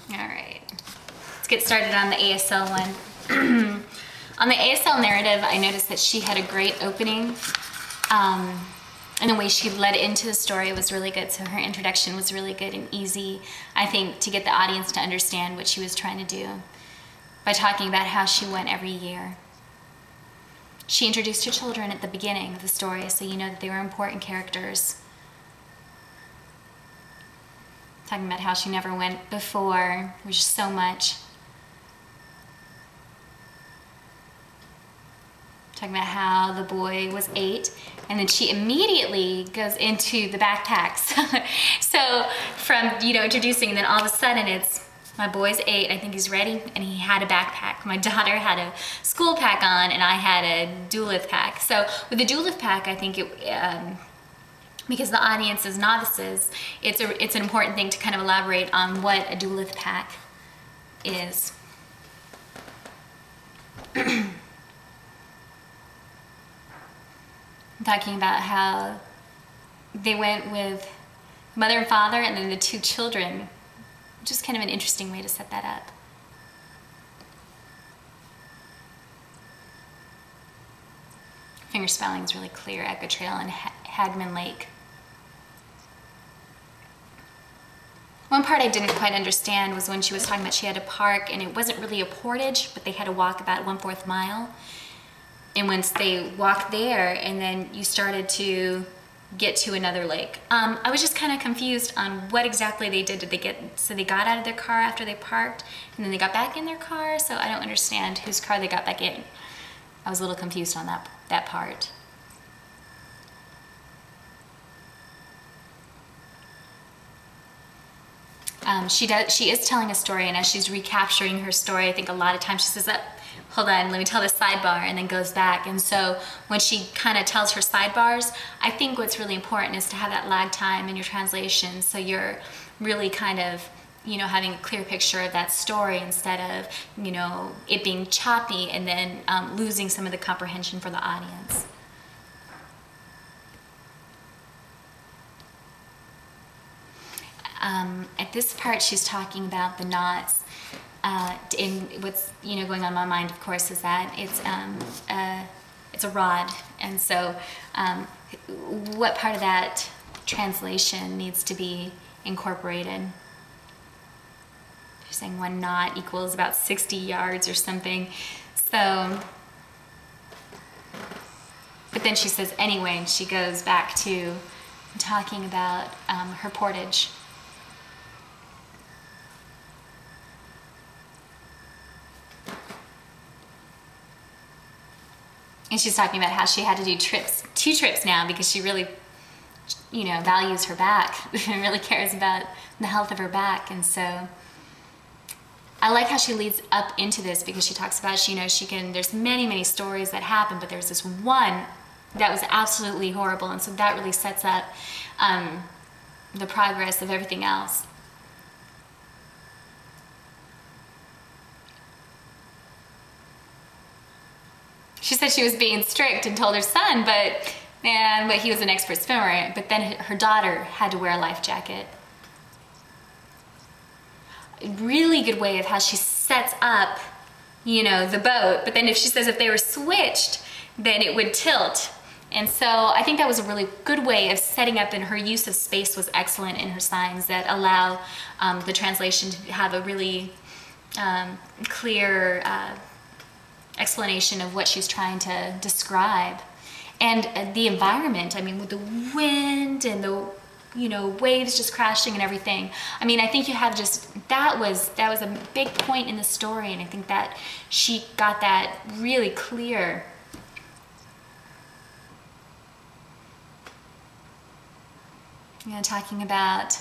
All right, let's get started on the ASL one. On the ASL narrative, I noticed that she had a great opening, and the way she led into the story was really good. So her introduction was really good and easy, I think, to get the audience to understand what she was trying to do by talking about how she went every year. She introduced her children at the beginning of the story, so you know that they were important characters. Talking about how she never went before, there was just so much. Talking about how the boy was 8, and then she immediately goes into the backpacks. So from, you know, introducing, and then all of a sudden it's, my boy's 8, I think he's ready, and he had a backpack. My daughter had a school pack on, and I had a doulith pack. So with the doulith pack, I think it, because the audience is novices, it's an important thing to kind of elaborate on what a doulith pack is. Talking about how they went with mother and father and then the 2 children. Just kind of an interesting way to set that up. Finger spelling is really clear. Echo Trail and Hagman Lake. One part I didn't quite understand was when she was talking about she had a park and it wasn't really a portage, but they had to walk about 1/4 mile. And once they walked there, and then you started to get to another lake. I was just kind of confused on what exactly they did. Did they so they got out of their car after they parked, and then they got back in their car? So I don't understand whose car they got back in. I was a little confused on that part. She is telling a story, and as she's recapturing her story, I think a lot of times she says, hold on, let me tell the sidebar, and then goes back. And so when she kind of tells her sidebars, I think what's really important is to have that lag time in your translation, so you're really kind of, you know, having a clear picture of that story instead of, you know, it being choppy and then losing some of the comprehension for the audience. At this part, she's talking about the knots. And what's, you know, going on in my mind, of course, is that it's a rod, and so what part of that translation needs to be incorporated? She's saying 1 knot equals about 60 yards or something. So, but then she says anyway, and she goes back to talking about her portage. And she's talking about how she had to do 2 trips now because she really, you know, values her back and really cares about the health of her back. And so I like how she leads up into this, because she talks about, you know, there's many stories that happen, but there's this one that was absolutely horrible. And so that really sets up the progress of everything else. She said she was being strict and told her son, but he was an expert swimmer, but then her daughter had to wear a life jacket. A really good way of how she sets up, you know, the boat, but then if she says if they were switched, then it would tilt. And so I think that was a really good way of setting up, and her use of space was excellent in her signs that allow the translation to have a really clear explanation of what she's trying to describe. And the environment, I mean, with the wind and the, you know, waves just crashing and everything. I mean, I think you have just, that was a big point in the story, and I think that she got that really clear. You know, talking about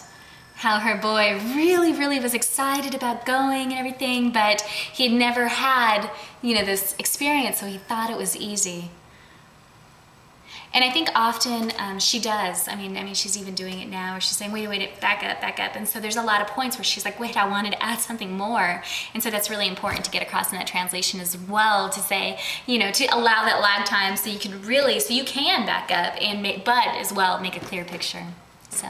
how her boy really was excited about going and everything, but he'd never had, you know, this experience, so he thought it was easy. And I think often she does. I mean, she's even doing it now, where she's saying, wait, back up. And so there's a lot of points where she's like, wait, I wanted to add something more. And so that's really important to get across in that translation as well, to say, you know, to allow that lag time so you can back up, and but as well make a clear picture. So.